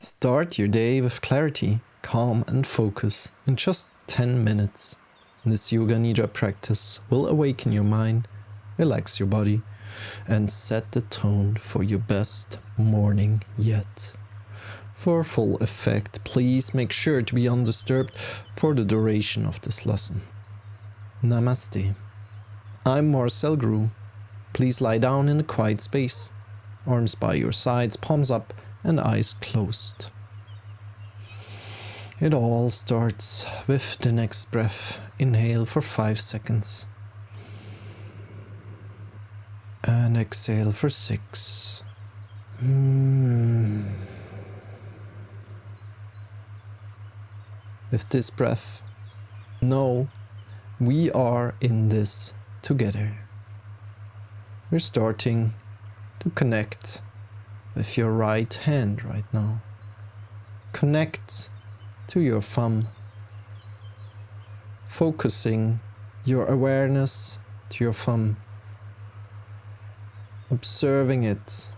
Start your day with clarity, calm and focus in just 10 minutes. This Yoga Nidra practice will awaken your mind, relax your body, and set the tone for your best morning yet. For full effect, please make sure to be undisturbed for the duration of this lesson. Namaste. I'm Marcel Groux. Please lie down in a quiet space, arms by your sides, palms up and eyes closed. It all starts with the next breath. Inhale for 5 seconds. And exhale for 6. With this breath, know we are in this together. We're starting to connect with your right hand right now. Connect to your thumb, focusing your awareness to your thumb, observing it,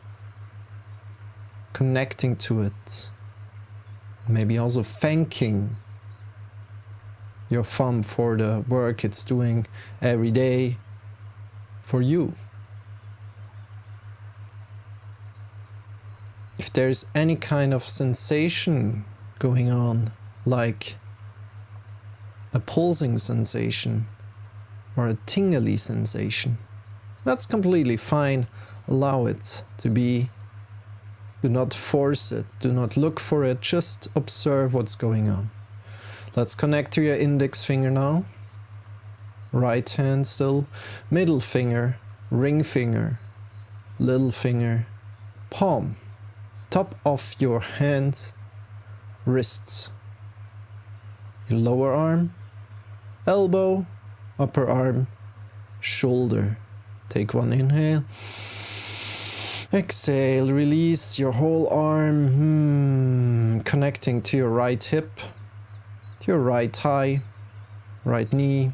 connecting to it, maybe also thanking your thumb for the work it's doing every day for you. If there's any kind of sensation going on, like a pulsing sensation or a tingly sensation, that's completely fine. Allow it to be. Do not force it. Do not look for it. Just observe what's going on. Let's connect to your index finger now. Right hand still. Middle finger, ring finger, little finger, palm. Top of your hand, wrists. Your lower arm, elbow, upper arm, shoulder. Take one inhale. Exhale, release your whole arm, connecting to your right hip, to your right thigh, right knee,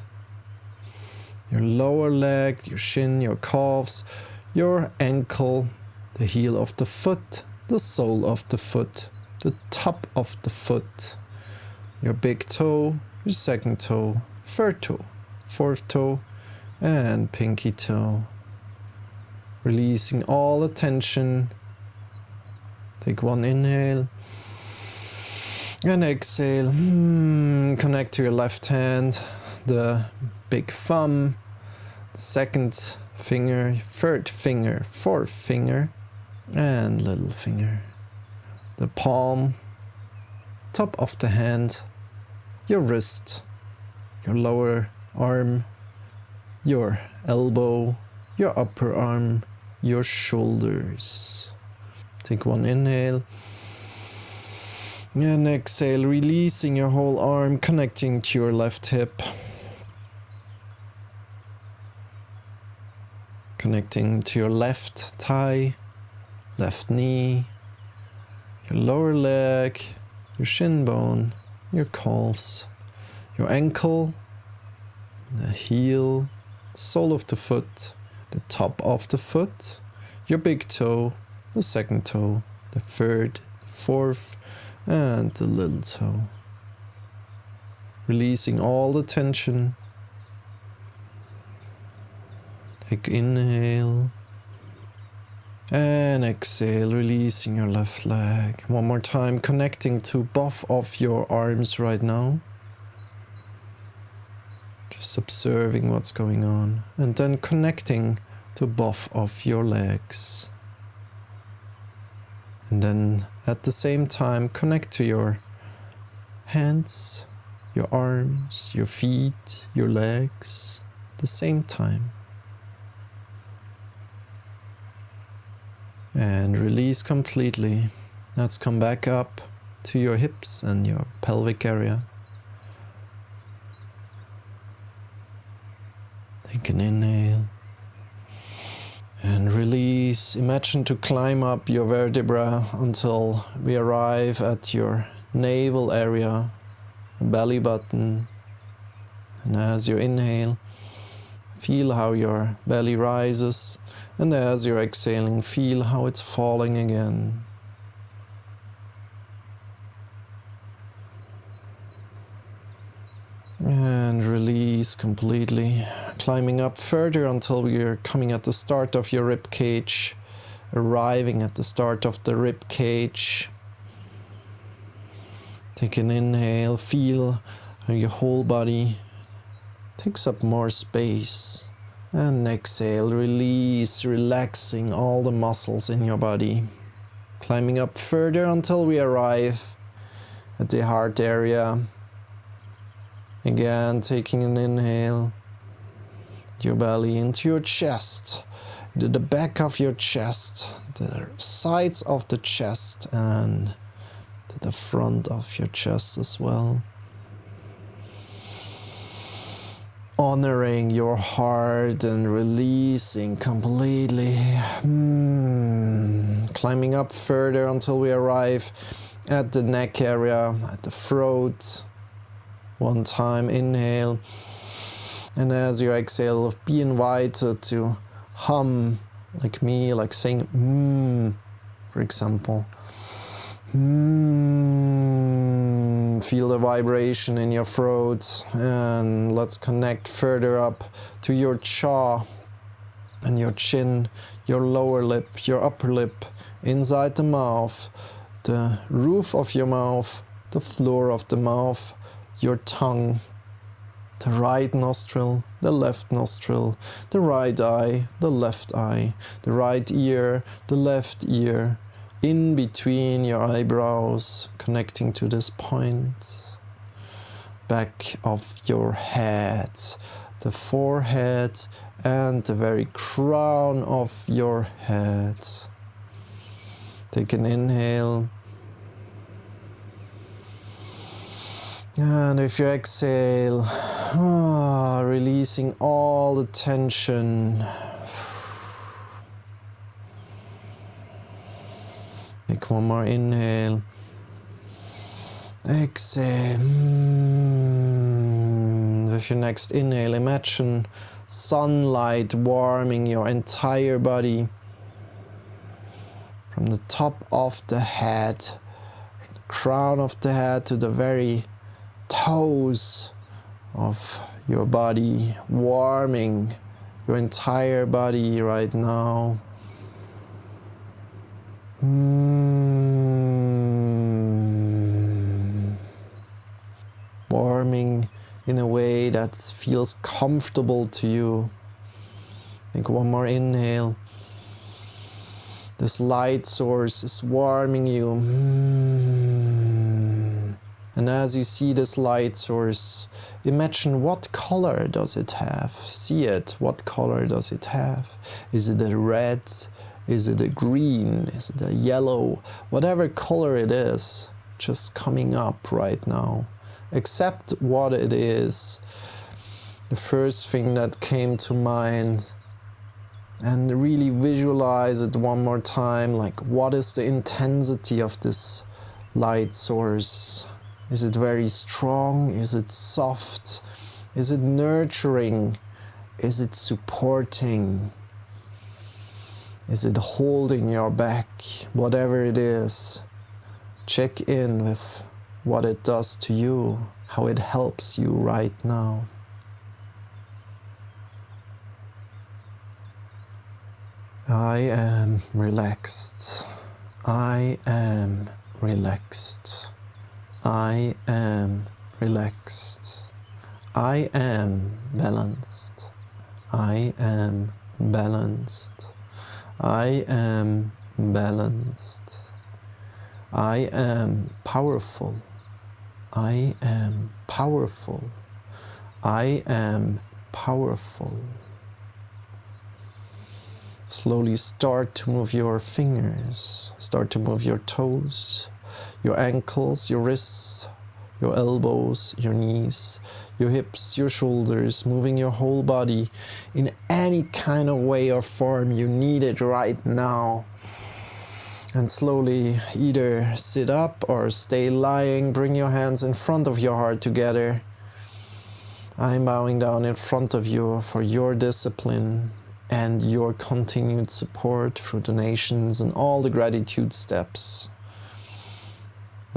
your lower leg, your shin, your calves, your ankle, the heel of the foot, the sole of the foot, the top of the foot, your big toe, your second toe, third toe, fourth toe, and pinky toe. Releasing all the tension. Take one inhale. And exhale. Connect to your left hand, the big thumb, second finger, third finger, fourth finger, and little finger. The palm, top of the hand, your wrist, your lower arm, your elbow, your upper arm, your shoulders. Take one inhale. And exhale, releasing your whole arm, connecting to your left hip. Connecting to your left thigh, left knee, your lower leg, your shin bone, your calves, your ankle, the heel, sole of the foot, the top of the foot, your big toe, the second toe, the third, the fourth, and the little toe. Releasing all the tension. Take inhale. And exhale, releasing your left leg. One more time, connecting to both of your arms right now. Just observing what's going on. And then connecting to both of your legs. And then at the same time, connect to your hands, your arms, your feet, your legs at the same time. And release completely. Let's come back up to your hips and your pelvic area. Take an inhale. And release. Imagine to climb up your vertebra until we arrive at your navel area, belly button. And as you inhale, feel how your belly rises. And as you're exhaling, feel how it's falling again. And release completely, climbing up further until we are coming at the start of your rib cage, arriving at the start of the rib cage. Take an inhale, feel how your whole body takes up more space. And exhale, release, relaxing all the muscles in your body. Climbing up further until we arrive at the heart area. Again, taking an inhale, your belly into your chest, into the back of your chest, the sides of the chest, and to the front of your chest as well. Honoring your heart and releasing completely. Climbing up further until we arrive at the neck area, at the throat. One time, inhale. And as you exhale, be invited to hum like me, like saying for example. Feel the vibration in your throat, and let's connect further up to your jaw and your chin, your lower lip, your upper lip, inside the mouth, the roof of your mouth, the floor of the mouth, your tongue, the right nostril, the left nostril, the right eye, the left eye, the right ear, the left ear, in between your eyebrows, connecting to this point, back of your head, the forehead and the very crown of your head. Take an inhale. And if you exhale, releasing all the tension. Take one more inhale. Exhale. With your next inhale, imagine sunlight warming your entire body. From the top of the head, from the crown of the head to the very toes of your body, warming your entire body right now. Warming in a way that feels comfortable to you. Take one more inhale. This light source is warming you. And as you see this light source, imagine what color does it have? See it. What color does it have? Is it a red? Is it a green? Is it a yellow? Whatever color it is, just coming up right now. Accept what it is. The first thing that came to mind. And really visualize it one more time. Like, what is the intensity of this light source? Is it very strong? Is it soft? Is it nurturing? Is it supporting? Is it holding your back? Whatever it is, check in with what it does to you, how it helps you right now. I am relaxed. I am relaxed. I am relaxed. I am balanced. I am balanced. I am balanced. I am powerful. I am powerful. I am powerful. Slowly start to move your fingers. Start to move your toes, your ankles, your wrists, your elbows, your knees, your hips, your shoulders, moving your whole body in any kind of way or form you need it right now. And slowly either sit up or stay lying. Bring your hands in front of your heart together. I'm bowing down in front of you for your discipline and your continued support through donations and all the gratitude steps.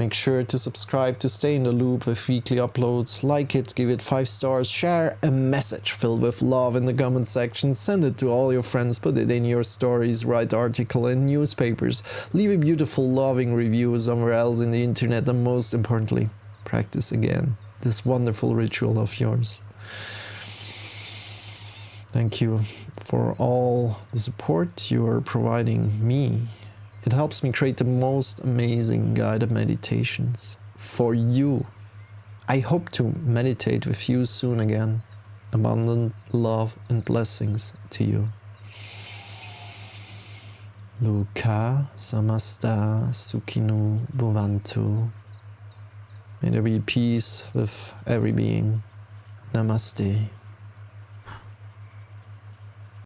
Make sure to subscribe to stay in the loop with weekly uploads. Like it, give it 5 stars, share a message filled with love in the comment section, send it to all your friends, put it in your stories, write articles in newspapers, leave a beautiful loving review somewhere else in the internet, and most importantly, practice again this wonderful ritual of yours. Thank you for all the support you are providing me. It helps me create the most amazing guided meditations for you. I hope to meditate with you soon again. Abundant love and blessings to you. Loka samasta sukhino bhavantu. May there be peace with every being. Namaste.